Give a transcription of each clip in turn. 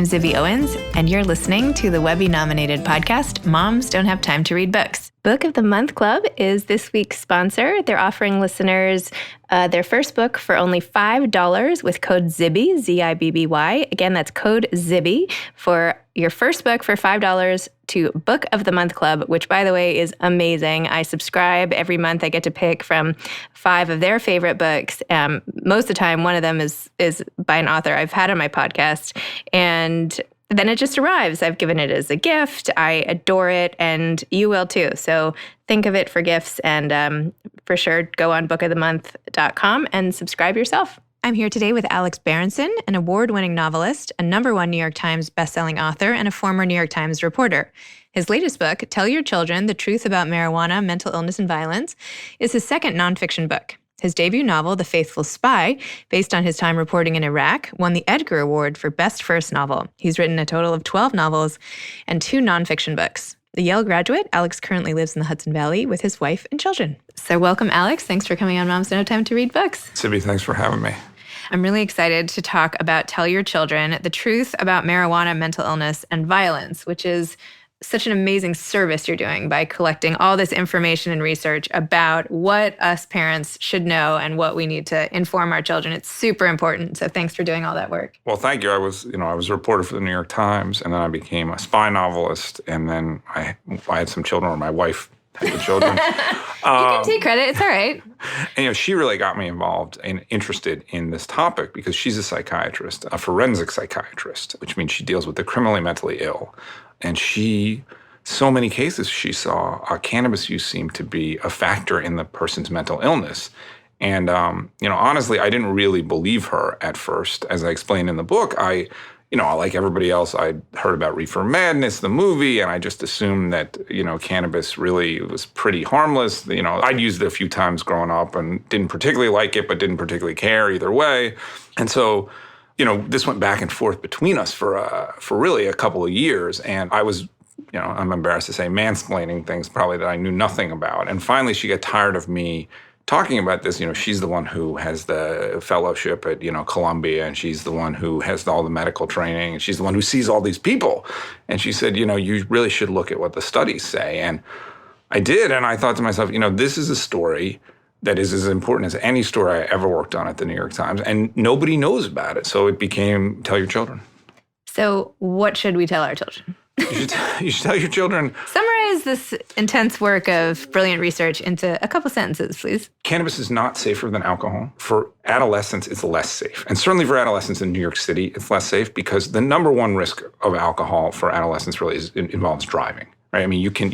I'm Zibby Owens, and you're listening to the Webby-nominated podcast, Moms Don't Have Time to Read Books. Book of the Month Club is this week's sponsor. They're offering listeners their first book for only $5 with code ZIBBY, Z-I-B-B-Y. Again, that's code ZIBBY for your first book for $5 to Book of the Month Club, which, by the way, is amazing. I subscribe every month. I get to pick from 5 of their favorite books. Most of the time, one of them is by an author I've had on my podcast, and then it just arrives. I've given it as a gift. I adore it, and you will too. So think of it for gifts, and for sure, go on bookofthemonth.com and subscribe yourself. I'm here today with Alex Berenson, an award-winning novelist, a #1 New York Times bestselling author, and a former New York Times reporter. His latest book, Tell Your Children: The Truth About Marijuana, Mental Illness, and Violence, is his second nonfiction book. His debut novel, The Faithful Spy, based on his time reporting in Iraq, won the Edgar Award for Best First Novel. He's written a total of 12 novels and 2 nonfiction books. The Yale graduate, Alex currently lives in the Hudson Valley with his wife and children. So welcome, Alex. Thanks for coming on Moms Don't Have Time to Read Books. Zibby, thanks for having me. I'm really excited to talk about Tell Your Children: The Truth About Marijuana, Mental Illness, and Violence, which is such an amazing service you're doing by collecting all this information and research about what us parents should know and what we need to inform our children. It's super important. So thanks for doing all that work. Well, thank you. I was a reporter for the New York Times, and then I became a spy novelist, and then I had some children, or my wife had the children. You can take credit. It's all right. And, she really got me involved and interested in this topic because she's a psychiatrist, a forensic psychiatrist, which means she deals with the criminally mentally ill. And so many cases she saw, cannabis use seemed to be a factor in the person's mental illness. And, honestly, I didn't really believe her at first. As I explained in the book, like everybody else, I'd heard about Reefer Madness, the movie, and I just assumed that, cannabis really was pretty harmless. I'd used it a few times growing up and didn't particularly like it, but didn't particularly care either way. And so, this went back and forth between us for really a couple of years. And I was, I'm embarrassed to say, mansplaining things probably that I knew nothing about. And finally, she got tired of me talking about this. She's the one who has the fellowship at, Columbia, and she's the one who has all the medical training, and she's the one who sees all these people. And she said, you really should look at what the studies say. And I did, and I thought to myself, this is a story that is as important as any story I ever worked on at the New York Times, and nobody knows about it. So it became Tell Your Children. So what should we tell our children? You should tell your children. Summarize this intense work of brilliant research into a couple sentences, please. Cannabis is not safer than alcohol. For adolescents, it's less safe. And certainly for adolescents in New York City, it's less safe because the #1 risk of alcohol for adolescents really involves driving, right? I mean, you can,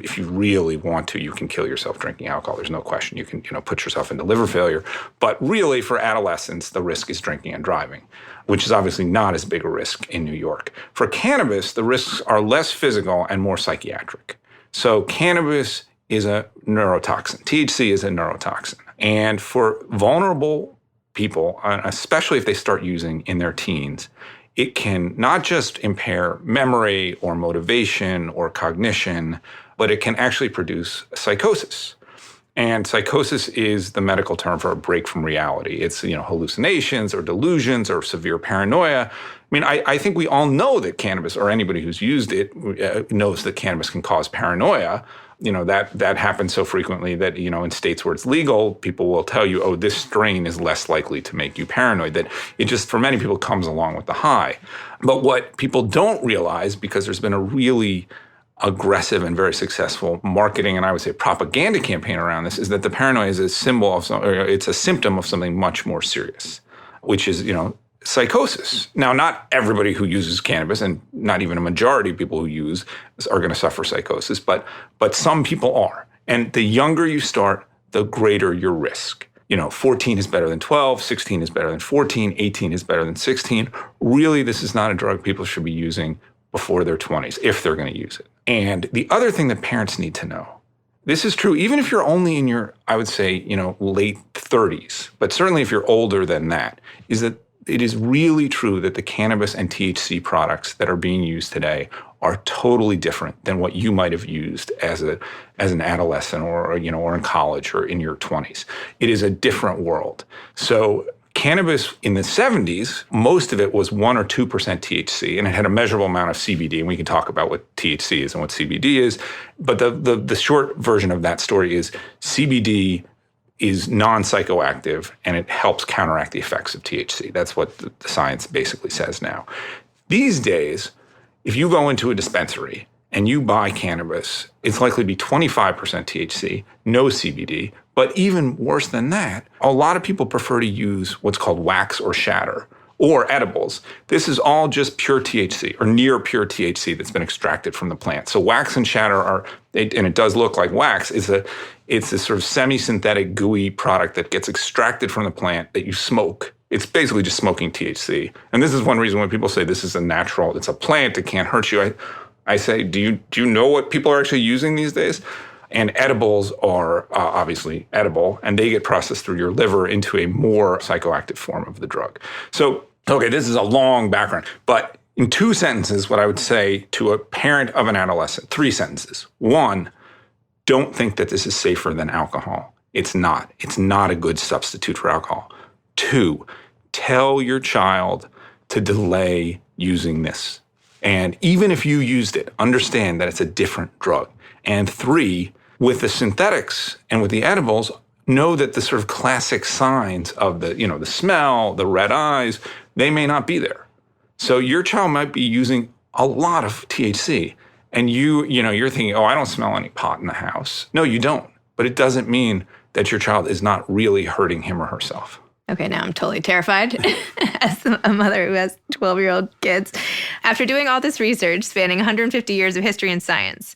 if you really want to, you can kill yourself drinking alcohol. There's no question. You can, put yourself into liver failure. But really, for adolescents, the risk is drinking and driving, which is obviously not as big a risk in New York. For cannabis, the risks are less physical and more psychiatric. So cannabis is a neurotoxin. THC is a neurotoxin. And for vulnerable people, especially if they start using in their teens, it can not just impair memory or motivation or cognition, but it can actually produce psychosis. And psychosis is the medical term for a break from reality. It's, hallucinations or delusions or severe paranoia. I mean, I think we all know that cannabis, or anybody who's used it knows that cannabis can cause paranoia. That happens so frequently that, in states where it's legal, people will tell you, oh, this strain is less likely to make you paranoid, that it just, for many people, comes along with the high. But what people don't realize, because there's been a really aggressive and very successful marketing and I would say propaganda campaign around this, is that the paranoia is a symbol of it's a symptom of something much more serious, which is, psychosis. Now, not everybody who uses cannabis, and not even a majority of people who use, are going to suffer psychosis, but some people are. And the younger you start, the greater your risk. 14 is better than 12, 16 is better than 14, 18 is better than 16. Really, this is not a drug people should be using before their 20s, if they're going to use it. And the other thing that parents need to know, this is true even if you're only in your, I would say, late 30s, but certainly if you're older than that, is that it is really true that the cannabis and THC products that are being used today are totally different than what you might have used as an adolescent or in college or in your 20s. It is a different world. So Cannabis in the 70s, most of it was 1 or 2% THC, and it had a measurable amount of CBD. And we can talk about what THC is and what CBD is. But the short version of that story is CBD is non-psychoactive, and it helps counteract the effects of THC. That's what the science basically says now. These days, if you go into a dispensary and you buy cannabis, it's likely to be 25% THC, no CBD. But even worse than that, a lot of people prefer to use what's called wax or shatter or edibles. This is all just pure THC or near pure THC that's been extracted from the plant. So wax and shatter are, and it does look like wax, it's a sort of semi-synthetic gooey product that gets extracted from the plant that you smoke. It's basically just smoking THC. And this is one reason when people say this is a natural, it's a plant, it can't hurt you. I say, do you know what people are actually using these days? And edibles are obviously edible, and they get processed through your liver into a more psychoactive form of the drug. So, okay, this is a long background, but in 2 sentences, what I would say to a parent of an adolescent, 3 sentences. 1, don't think that this is safer than alcohol. It's not. It's not a good substitute for alcohol. 2, tell your child to delay using this. And even if you used it, understand that it's a different drug. And 3, with the synthetics and with the edibles, know that the sort of classic signs of the smell, the red eyes, they may not be there. So your child might be using a lot of THC, and you're thinking, oh, I don't smell any pot in the house. No, you don't. But it doesn't mean that your child is not really hurting him or herself. Okay, now I'm totally terrified as a mother who has 12-year-old kids. After doing all this research spanning 150 years of history and science,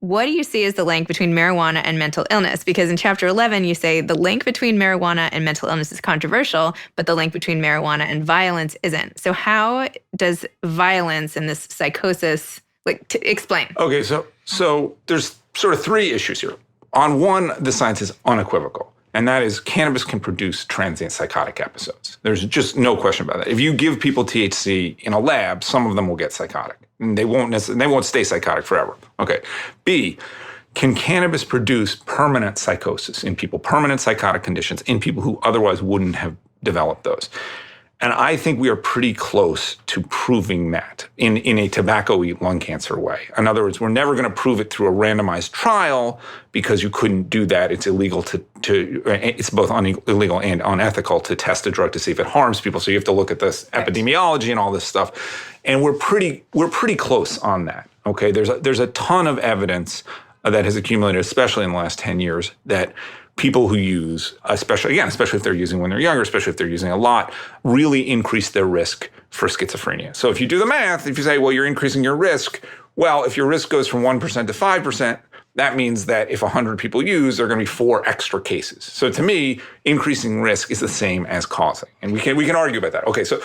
what do you see as the link between marijuana and mental illness? Because in Chapter 11, you say the link between marijuana and mental illness is controversial, but the link between marijuana and violence isn't. So how does violence and this psychosis, explain? Okay, so there's sort of 3 issues here. On one, the science is unequivocal, and that is cannabis can produce transient psychotic episodes. There's just no question about that. If you give people THC in a lab, some of them will get psychotic. And they won't stay psychotic forever. Okay. B, can cannabis produce permanent psychosis in people, permanent psychotic conditions in people who otherwise wouldn't have developed those? And I think we are pretty close to proving that in a tobacco-y lung cancer way. In other words, we're never going to prove it through a randomized trial because you couldn't do that. It's illegal it's both illegal and unethical to test a drug to see if it harms people. So you have to look at this epidemiology and all this stuff. And we're pretty close on that. Okay, there's a ton of evidence that has accumulated, especially in the last 10 years, that people who use, especially if they're using when they're younger, especially if they're using a lot, really increase their risk for schizophrenia. So if you do the math, if you say, well, you're increasing your risk, well, if your risk goes from 1% to 5%, that means that if 100 people use, there are going to be 4 extra cases. So to me, increasing risk is the same as causing. And we can argue about that. Okay, so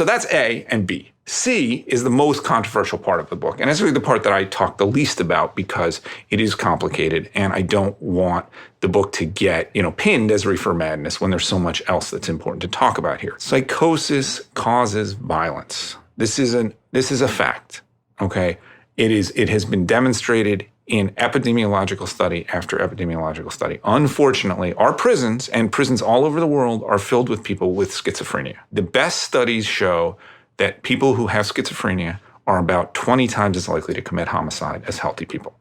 that's A and B. C is the most controversial part of the book. And it's really the part that I talk the least about because it is complicated and I don't want the book to get, pinned as reefer madness when there's so much else that's important to talk about here. Psychosis causes violence. This is a fact. Okay? It has been demonstrated in epidemiological study after epidemiological study. Unfortunately, our prisons and prisons all over the world are filled with people with schizophrenia. The best studies show that people who have schizophrenia are about 20 times as likely to commit homicide as healthy people.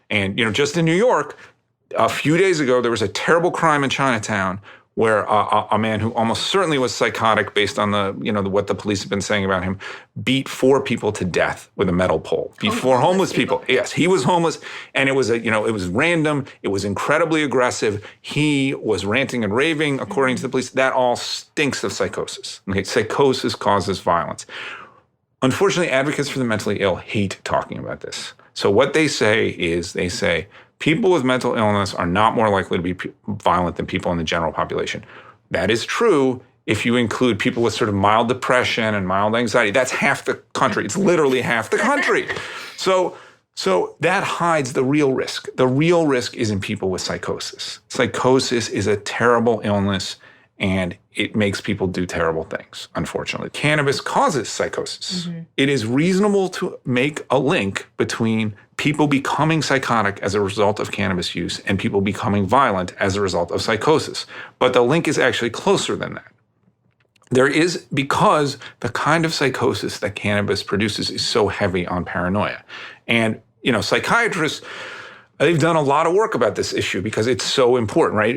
And, just in New York, a few days ago, there was a terrible crime in Chinatown where a man who almost certainly was psychotic based on what the police have been saying about him, beat 4 people to death with a metal pole. Before homeless people. Yes, he was homeless, and it was it was random. It was incredibly aggressive. He was ranting and raving, according to the police. That all stinks of psychosis. Okay, psychosis causes violence. Unfortunately, advocates for the mentally ill hate talking about this. So what they say is, people with mental illness are not more likely to be violent than people in the general population. That is true if you include people with sort of mild depression and mild anxiety. That's half the country. It's literally half the country. So that hides the real risk. The real risk is in people with psychosis. Psychosis is a terrible illness, and it makes people do terrible things, unfortunately. Cannabis causes psychosis. Mm-hmm. It is reasonable to make a link between people becoming psychotic as a result of cannabis use and people becoming violent as a result of psychosis. But the link is actually closer than that. There is, because the kind of psychosis that cannabis produces is so heavy on paranoia. And, psychiatrists, they've done a lot of work about this issue because it's so important, right?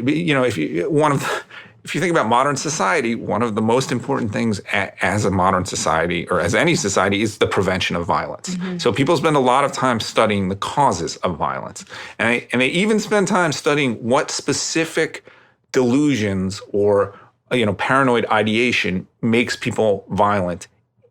If you think about modern society, one of the most important things as a modern society, or as any society, is the prevention of violence. Mm-hmm. So people spend a lot of time studying the causes of violence. And they even spend time studying what specific delusions or paranoid ideation makes people violent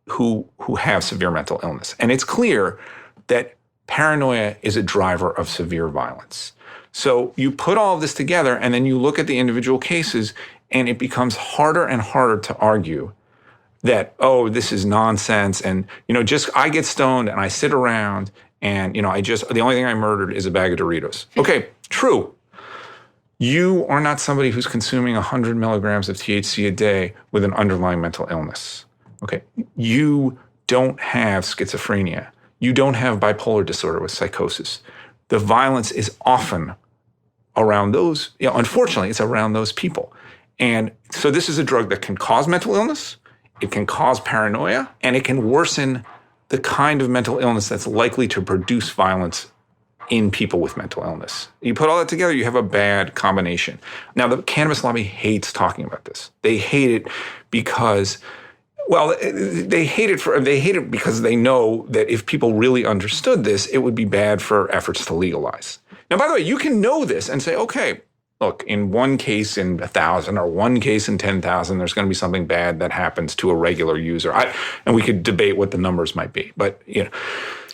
who have severe mental illness. And it's clear that paranoia is a driver of severe violence. So you put all of this together and then you look at the individual cases, and it becomes harder and harder to argue that, oh, this is nonsense. And, I get stoned and I sit around and, the only thing I murdered is a bag of Doritos. Okay, true. You are not somebody who's consuming 100 milligrams of THC a day with an underlying mental illness. Okay, you don't have schizophrenia. You don't have bipolar disorder with psychosis. The violence is often around those, unfortunately, it's around those people. And so this is a drug that can cause mental illness, it can cause paranoia, and it can worsen the kind of mental illness that's likely to produce violence in people with mental illness. You put all that together, you have a bad combination. Now, the cannabis lobby hates talking about this. They hate it because, they hate it because they know that if people really understood this, it would be bad for efforts to legalize. Now, by the way, you can know this and say, okay, look, in one case in 1,000 or one case in 10,000, there's going to be something bad that happens to a regular user. And we could debate what the numbers might be, but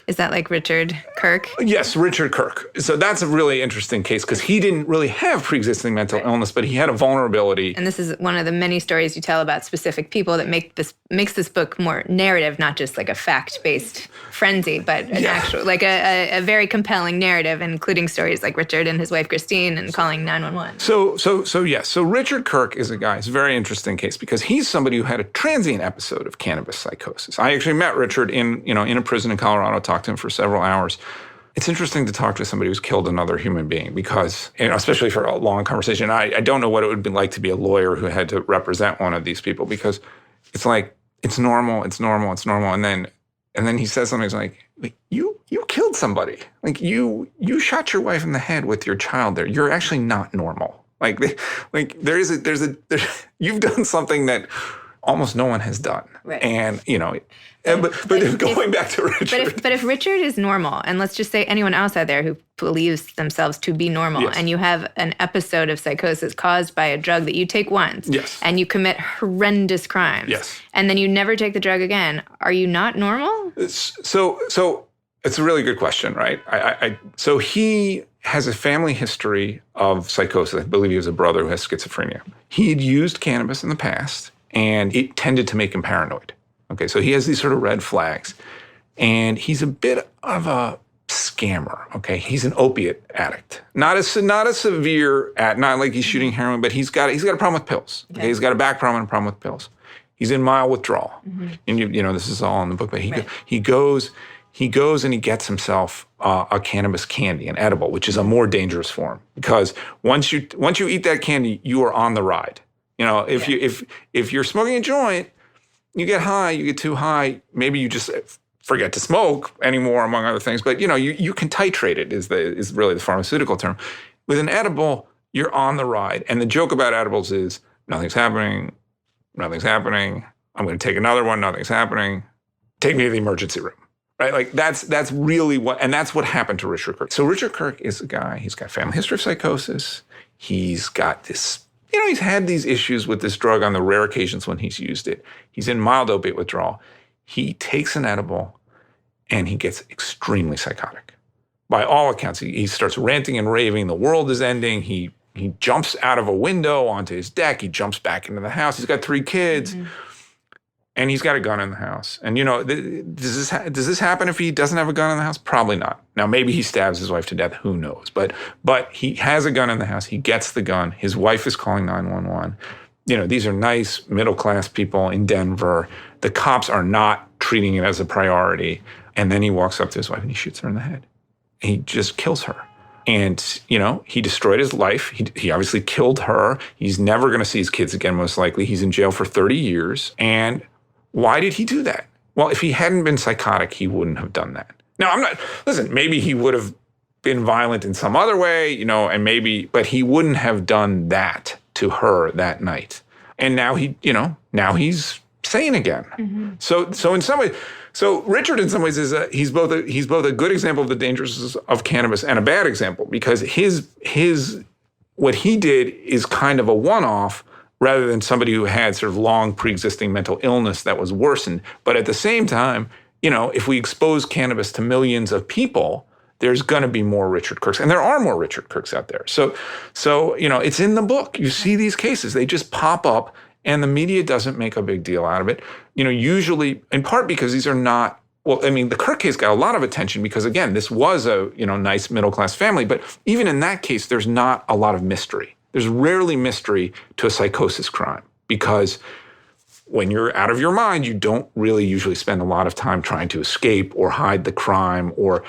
Is that like Richard Kirk? Yes, Richard Kirk. So that's a really interesting case because he didn't really have pre-existing mental illness, but he had a vulnerability. And this is one of the many stories you tell about specific people that makes this book more narrative, not just like a fact-based frenzy, but an actual, like a very compelling narrative, including stories like Richard and his wife Christine and calling 911. So Richard Kirk is a guy. It's a very interesting case because he's somebody who had a transient episode of cannabis psychosis. I actually met Richard in a prison in Colorado, talked to him for several hours. It's interesting to talk to somebody who's killed another human being because, especially for a long conversation, I don't know what it would be like to be a lawyer who had to represent one of these people because it's like, it's normal. And then he says something like you killed somebody. Like you shot your wife in the head with your child there. You're actually not normal. You've done something that almost no one has done. Right. And, but going back to Richard. But if Richard is normal, and let's just say anyone else out there who believes themselves to be normal, yes, and you have an episode of psychosis caused by a drug that you take once, yes, and you commit horrendous crimes, yes, and then you never take the drug again, are you not normal? So it's a really good question, right? So he has a family history of psychosis. I believe he has a brother who has schizophrenia. He had used cannabis in the past, and it tended to make him paranoid. Okay, so he has these sort of red flags, and he's a bit of a scammer. Okay, he's an opiate addict, not a severe, not like he's shooting heroin, but he's got a problem with pills. Okay, he's got a back problem and a problem with pills. He's in mild withdrawal, and this is all in the book. But he goes and he gets himself a cannabis candy, an edible, which is a more dangerous form because once you eat that candy, you are on the ride. If you're smoking a joint, you get high, you get too high, maybe you just forget to smoke anymore, among other things. But, you can titrate it is really the pharmaceutical term. With an edible, you're on the ride. And the joke about edibles is nothing's happening. I'm going to take another one, nothing's happening. Take me to the emergency room, right? Like that's really and that's what happened to Richard Kirk. So Richard Kirk is a guy, he's got a family history of psychosis. He's got this, he's had these issues with this drug on the rare occasions when he's used it. He's in mild opiate withdrawal. He takes an edible and he gets extremely psychotic. By all accounts, he starts ranting and raving. The world is ending. He jumps out of a window onto his deck. He jumps back into the house. He's got 3 kids. Mm-hmm. And he's got a gun in the house. And, does this happen if he doesn't have a gun in the house? Probably not. Now, maybe he stabs his wife to death. Who knows? But he has a gun in the house. He gets the gun. His wife is calling 911. These are nice middle-class people in Denver. The cops are not treating it as a priority. And then he walks up to his wife and he shoots her in the head. And he just kills her. And, he destroyed his life. He obviously killed her. He's never going to see his kids again, most likely. He's in jail for 30 years. And why did he do that? Well, if he hadn't been psychotic, he wouldn't have done that. Now, maybe he would have been violent in some other way, but he wouldn't have done that to her that night. And now he's sane again. Mm-hmm. So in some ways, Richard in some ways he's both a good example of the dangers of cannabis and a bad example, because what he did is kind of a one-off rather than somebody who had sort of long pre-existing mental illness that was worsened. But at the same time, if we expose cannabis to millions of people, there's going to be more Richard Kirks. And there are more Richard Kirks out there. So it's in the book. You see these cases. They just pop up, and the media doesn't make a big deal out of it. Usually in part because these are not, the Kirk case got a lot of attention because, again, this was a, nice middle-class family. But even in that case, there's not a lot of mystery. There's rarely mystery to a psychosis crime, because when you're out of your mind, you don't really usually spend a lot of time trying to escape or hide the crime or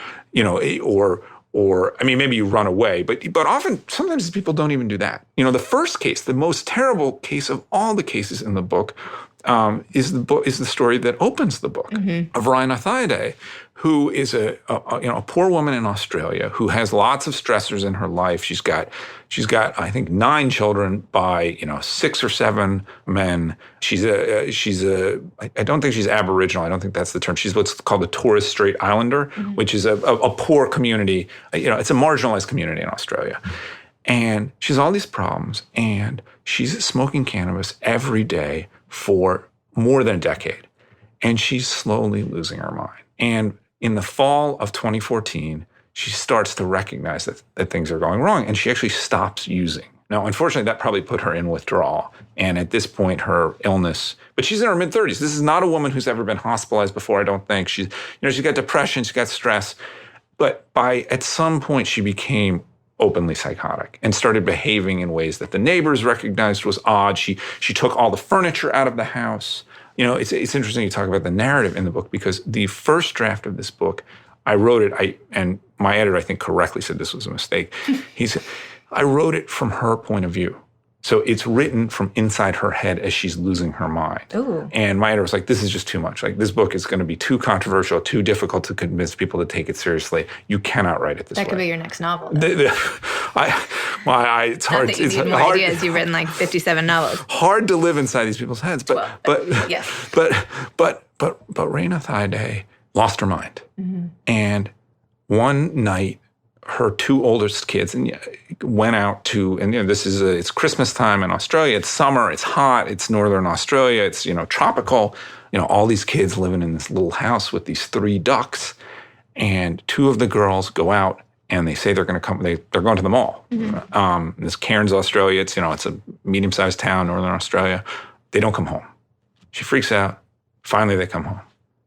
maybe you run away, but often, sometimes people don't even do that. The first case, the most terrible case of all the cases in the book, is the story that opens the book, mm-hmm. of Rhina Thiaday, who is a poor woman in Australia who has lots of stressors in her life. She's got I think 9 children by 6 or 7 men. I don't think she's Aboriginal. I don't think that's the term. She's what's called a Torres Strait Islander, mm-hmm. which is a poor community. It's a marginalized community in Australia. And she has all these problems, and she's smoking cannabis every day for more than a decade. And she's slowly losing her mind. And in the fall of 2014, she starts to recognize that things are going wrong, and she actually stops using. Now, unfortunately, that probably put her in withdrawal. And at this point, her illness, but she's in her mid-30s. This is not a woman who's ever been hospitalized before, I don't think. She's got depression, she's got stress. But at some point, she became openly psychotic and started behaving in ways that the neighbors recognized was odd. She took all the furniture out of the house. It's interesting you talk about the narrative in the book, because the first draft of this book, I wrote it, and my editor, I think, correctly said this was a mistake. He said, I wrote it from her point of view. So it's written from inside her head as she's losing her mind. Ooh. And my editor was like, this is just too much. Like, this book is going to be too controversial, too difficult to convince people to take it seriously. You cannot write it this way. That could be your next novel. It's hard. Not that you need more ideas. You've written like 57 novels. Hard to live inside these people's heads. Yes. But Rhina Thiaday lost her mind. Mm-hmm. And one night, her 2 oldest kids went out to, and it's Christmas time in Australia. It's summer. It's hot. It's northern Australia. It's tropical. All these kids living in this little house with these 3 ducks, and 2 of the girls go out and they say they're going to come. They're going to the mall. Mm-hmm. This Cairns, Australia. It's a medium-sized town, northern Australia. They don't come home. She freaks out. Finally, they come home.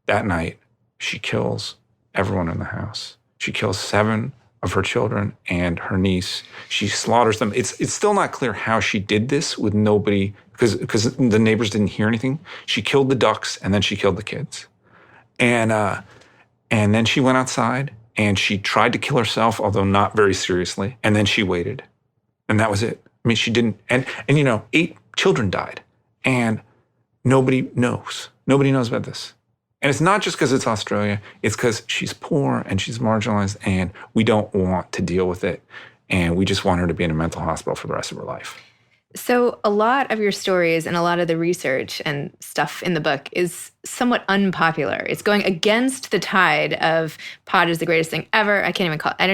That night, she kills everyone in the house. She kills 7 of her children and her niece. She slaughters them. It's still not clear how she did this with nobody, because the neighbors didn't hear anything. She killed the ducks, and then she killed the kids. And then she went outside and she tried to kill herself, although not very seriously. And then she waited. And that was it. I mean, she didn't, and 8 children died, and nobody knows. Nobody knows about this. And it's not just because it's Australia. It's because she's poor and she's marginalized, and we don't want to deal with it. And we just want her to be in a mental hospital for the rest of her life. So a lot of your stories and a lot of the research and stuff in the book is somewhat unpopular. It's going against the tide of pot is the greatest thing ever. I don't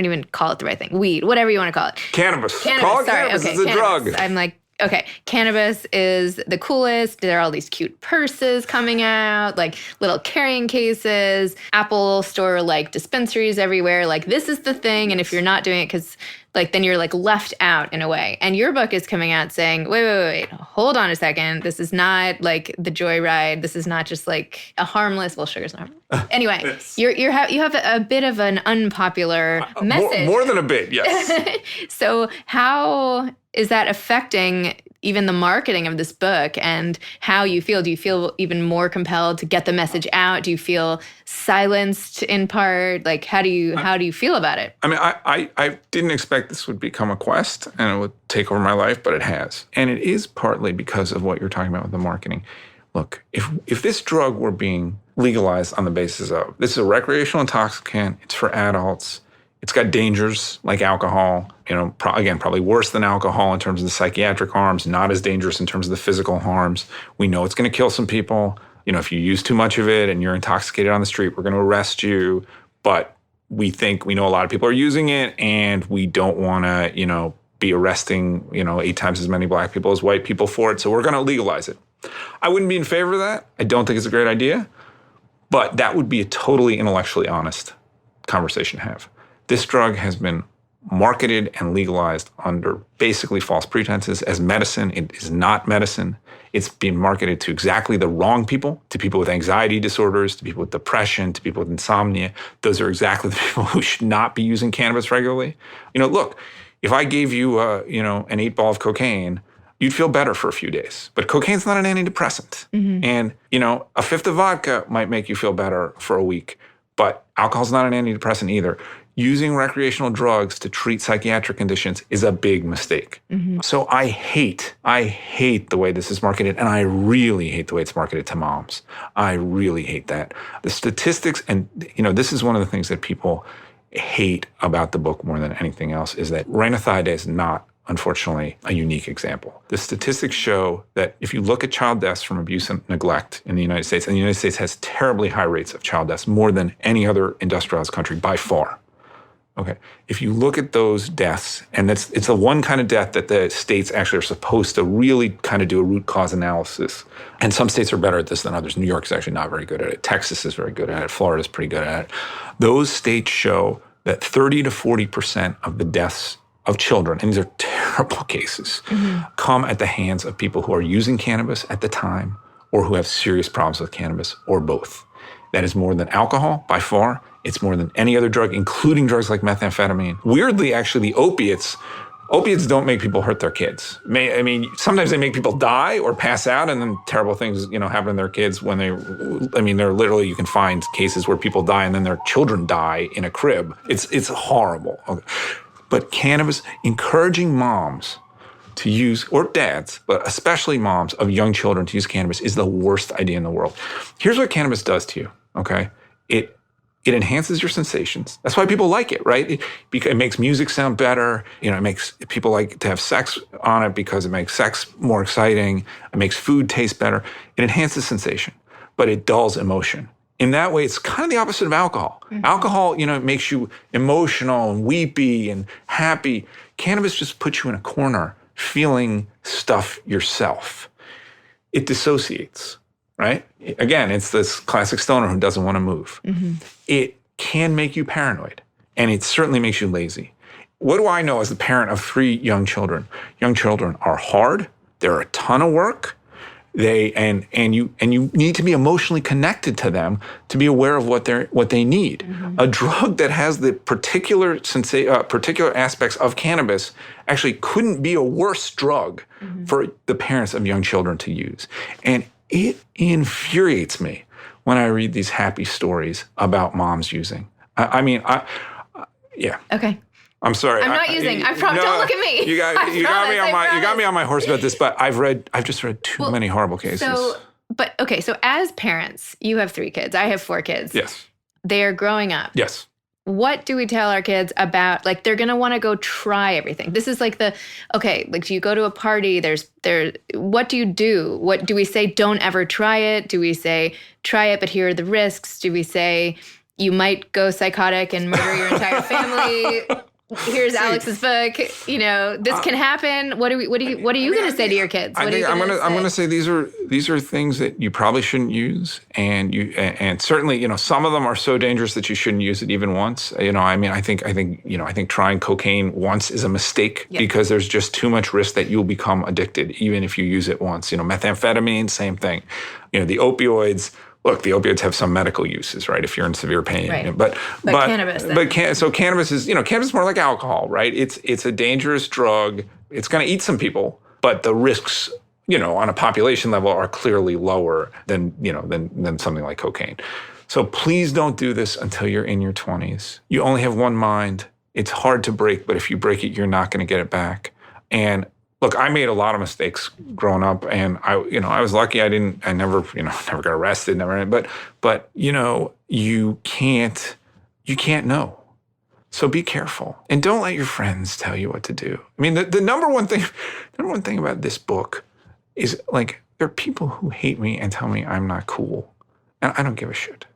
even call it the right thing. Weed, whatever you want to call it. Cannabis. Call it sorry. Cannabis. Okay, it's a cannabis. drug. I'm like, okay, cannabis is the coolest. There are all these cute purses coming out, like little carrying cases, Apple store like dispensaries everywhere. Like, this is the thing. And if you're not doing it, because then you're left out in a way. And your book is coming out saying, wait, hold on a second. This is not like the joyride. This is not just like a harmless, sugar's not harmless. Anyway, yes. you have a bit of an unpopular message. More than a bit, yes. So how is that affecting even the marketing of this book and how you feel. Do you feel even more compelled to get the message out? Do you feel silenced in part? Like, how do you feel about it? I mean, I didn't expect this would become a quest and it would take over my life, but it has. And it is partly because of what you're talking about with the marketing. Look, if this drug were being legalized on the basis of this is a recreational intoxicant, it's for adults, it's got dangers like alcohol, probably worse than alcohol in terms of the psychiatric harms, not as dangerous in terms of the physical harms. We know it's going to kill some people. If you use too much of it and you're intoxicated on the street, we're going to arrest you. But we know a lot of people are using it and we don't want to, be arresting, 8 times as many black people as white people for it. So we're going to legalize it. I wouldn't be in favor of that. I don't think it's a great idea. But that would be a totally intellectually honest conversation to have. This drug has been marketed and legalized under basically false pretenses as medicine. It is not medicine. It's being marketed to exactly the wrong people, to people with anxiety disorders, to people with depression, to people with insomnia. Those are exactly the people who should not be using cannabis regularly. Look, if I gave you, an 8-ball of cocaine, you'd feel better for a few days. But cocaine's not an antidepressant. Mm-hmm. And, a fifth of vodka might make you feel better for a week. But alcohol's not an antidepressant either. Using recreational drugs to treat psychiatric conditions is a big mistake. Mm-hmm. So I hate the way this is marketed, and I really hate the way it's marketed to moms. I really hate that. The statistics, and this is one of the things that people hate about the book more than anything else, is that rhinothiade is not, unfortunately, a unique example. The statistics show that if you look at child deaths from abuse and neglect in the United States, and the United States has terribly high rates of child deaths, more than any other industrialized country by far. Okay, if you look at those deaths, and it's the one kind of death that the states actually are supposed to really kind of do a root cause analysis. And some states are better at this than others. New York is actually not very good at it. Texas is very good at it. Florida is pretty good at it. Those states show that 30 to 40% of the deaths of children, and these are terrible cases, come at the hands of people who are using cannabis at the time or who have serious problems with cannabis, or both. That is more than alcohol by far. It's more than any other drug, including drugs like methamphetamine. Weirdly, actually, the opiates don't make people hurt their kids. Sometimes they make people die or pass out, and then terrible things, happen to their kids when they're literally, you can find cases where people die and then their children die in a crib. It's horrible. Okay. But cannabis, encouraging moms to use, or dads, but especially moms of young children to use cannabis, is the worst idea in the world. Here's what cannabis does to you, okay? It enhances your sensations. That's why people like it, right? It makes music sound better. It makes people like to have sex on it because it makes sex more exciting. It makes food taste better. It enhances sensation, but it dulls emotion. In that way, it's kind of the opposite of alcohol. Mm-hmm. Alcohol, it makes you emotional and weepy and happy. Cannabis just puts you in a corner feeling stuff yourself. It dissociates. Right? Again, it's this classic stoner who doesn't want to move. Mm-hmm. It can make you paranoid, and it certainly makes you lazy. What do I know as the parent of 3 young children? Young children are hard. They're a ton of work. And you need to be emotionally connected to them to be aware of what they need. Mm-hmm. A drug that has the particular aspects of cannabis actually couldn't be a worse drug for the parents of young children to use. And it infuriates me when I read these happy stories about moms using. Yeah. Okay. I'm sorry. I'm not using. I promise. Don't look at me. You got me on my horse about this, but I've just read too many horrible cases. So as parents, you have 3 kids. I have 4 kids. Yes. They are growing up. Yes. What do we tell our kids about, they're going to want to go try everything? This is do you go to a party, what do you do? What do we say? Don't ever try it. Do we say, try it, but here are the risks? Do we say, you might go psychotic and murder your entire family? Here's Alex's book. This can happen. What are you going to say to your kids? I'm going to say these are things that you probably shouldn't use, and certainly some of them are so dangerous that you shouldn't use it even once. I think trying cocaine once is a mistake because there's just too much risk that you'll become addicted even if you use it once. Methamphetamine, same thing. The opioids. Look, the opioids have some medical uses, right? If you're in severe pain, right. But cannabis. So cannabis is, cannabis is more like alcohol, right? It's a dangerous drug. It's going to eat some people, but the risks, on a population level are clearly lower than something like cocaine. So please don't do this until you're in your 20s. You only have one mind. It's hard to break, but if you break it, you're not going to get it back. And look, I made a lot of mistakes growing up, and I was lucky. I never got arrested, but you can't know. So be careful, and don't let your friends tell you what to do. I mean, the number one thing about this book is, like, there are people who hate me and tell me I'm not cool, and I don't give a shit.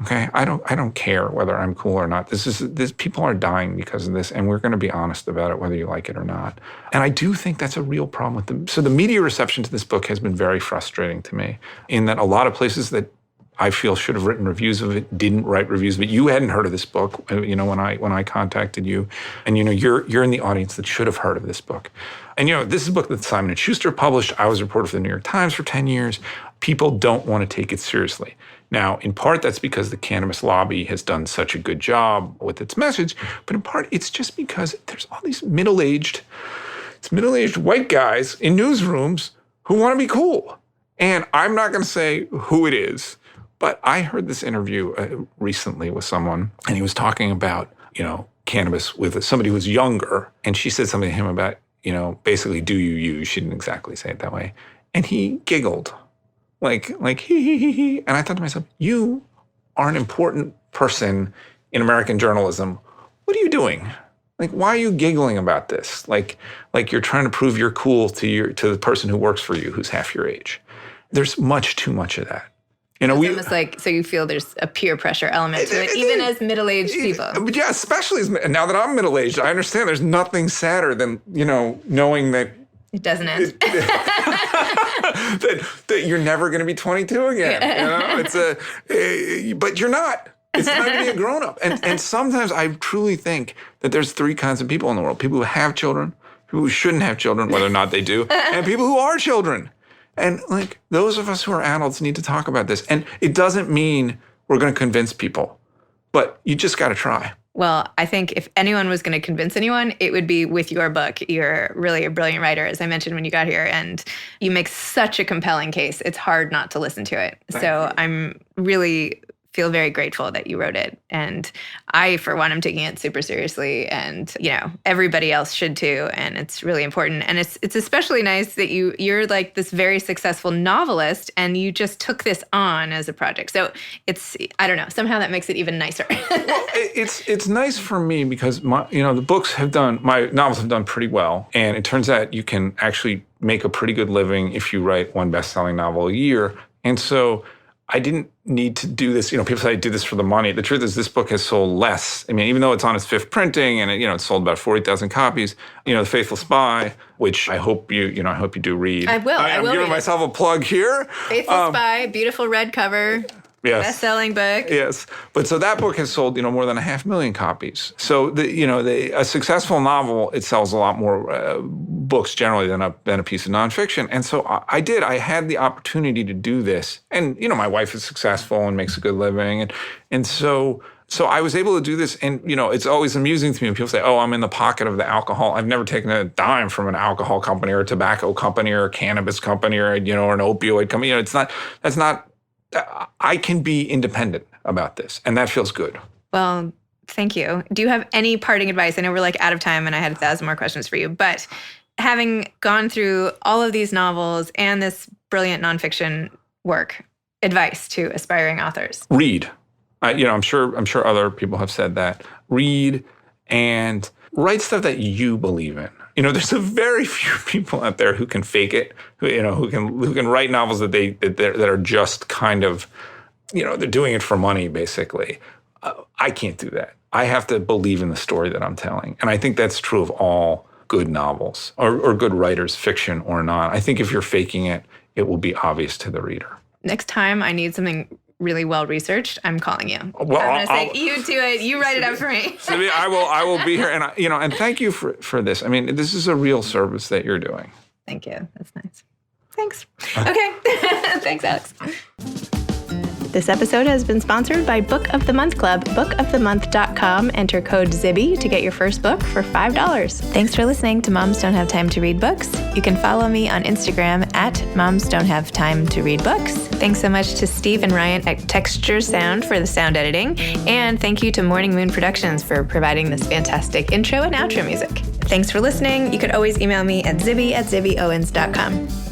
Okay, I don't care whether I'm cool or not. This people are dying because of this, and we're going to be honest about it, whether you like it or not. And I do think that's a real problem with them. So the media reception to this book has been very frustrating to me, in that a lot of places that I feel should have written reviews of it didn't write reviews. But you hadn't heard of this book, when I contacted you, and you're in the audience that should have heard of this book. And this is a book that Simon & Schuster published. I was a reporter for the New York Times for 10 years. People don't want to take it seriously. Now, in part, that's because the cannabis lobby has done such a good job with its message, but in part, it's just because there's all these middle-aged white guys in newsrooms who want to be cool. And I'm not going to say who it is, but I heard this interview recently with someone, and he was talking about, cannabis with somebody who was younger, and she said something to him about, basically, do you use? She didn't exactly say it that way. And he giggled. Like he. And I thought to myself, you are an important person in American journalism. What are you doing? Like, why are you giggling about this? Like you're trying to prove you're cool to the person who works for you, who's half your age. There's much too much of that. It's almost like, so you feel there's a peer pressure element to it, even as middleged people. But yeah, especially now that I'm middle-aged, I understand there's nothing sadder than, knowing that it doesn't end. that you're never going to be 22 again. But you're not. It's time to be a grown-up. And sometimes I truly think that there's three kinds of people in the world: people who have children, people who shouldn't have children, whether or not they do, and people who are children. And those of us who are adults need to talk about this. And it doesn't mean we're going to convince people, but you just got to try. Well, I think if anyone was going to convince anyone, it would be with your book. You're really a brilliant writer, as I mentioned when you got here, and you make such a compelling case. It's hard not to listen to it. Thank you. I'm really feel very grateful that you wrote it. And I, for one, am taking it super seriously, and everybody else should too. And it's really important. And it's especially nice that you're like this very successful novelist, and you just took this on as a project. So I don't know, somehow that makes it even nicer. Well, it's nice for me because my novels have done pretty well. And it turns out you can actually make a pretty good living if you write one best-selling novel a year. And so I didn't need to do this. People say I do this for the money. The truth is, this book has sold less. I mean, even though it's on its fifth printing and it's sold about 40,000 copies. The Faithful Spy, which I hope you do read. I will. I'm giving myself a plug here. Faithful Spy, beautiful red cover. Yes. Best-selling book. Yes. But so that book has sold, more than 500,000 copies. So a successful novel, it sells a lot more books generally than a piece of nonfiction. And so I had the opportunity to do this. And, my wife is successful and makes a good living. And so I was able to do this. And, it's always amusing to me when people say, oh, I'm in the pocket of the alcohol. I've never taken a dime from an alcohol company or a tobacco company or a cannabis company or an opioid company. That's not. I can be independent about this, and that feels good. Well, thank you. Do you have any parting advice? I know we're out of time, and I had 1,000 more questions for you, but having gone through all of these novels and this brilliant nonfiction work, advice to aspiring authors? Read. I'm sure other people have said that. Read and write stuff that you believe in. There's a very few people out there who can fake it, who can write novels that are just kind of, they're doing it for money, basically. I can't do that. I have to believe in the story that I'm telling. And I think that's true of all good novels or good writers, fiction or not. I think if you're faking it, it will be obvious to the reader. Next time I need something really well researched, I'm calling you. Well, I'm going to say, you do it. You write it up for me. I will be here, and and thank you for this. I mean, this is a real service that you're doing. Thank you. That's nice. Thanks. Okay. Thanks, Alex. This episode has been sponsored by Book of the Month Club, bookofthemonth.com. Enter code ZIBBY to get your first book for $5. Thanks for listening to Moms Don't Have Time to Read Books. You can follow me on Instagram at Moms Don't Have Time to Read Books. Thanks so much to Steve and Ryan at Texture Sound for the sound editing. And thank you to Morning Moon Productions for providing this fantastic intro and outro music. Thanks for listening. You could always email me at zibby@zibbyowens.com.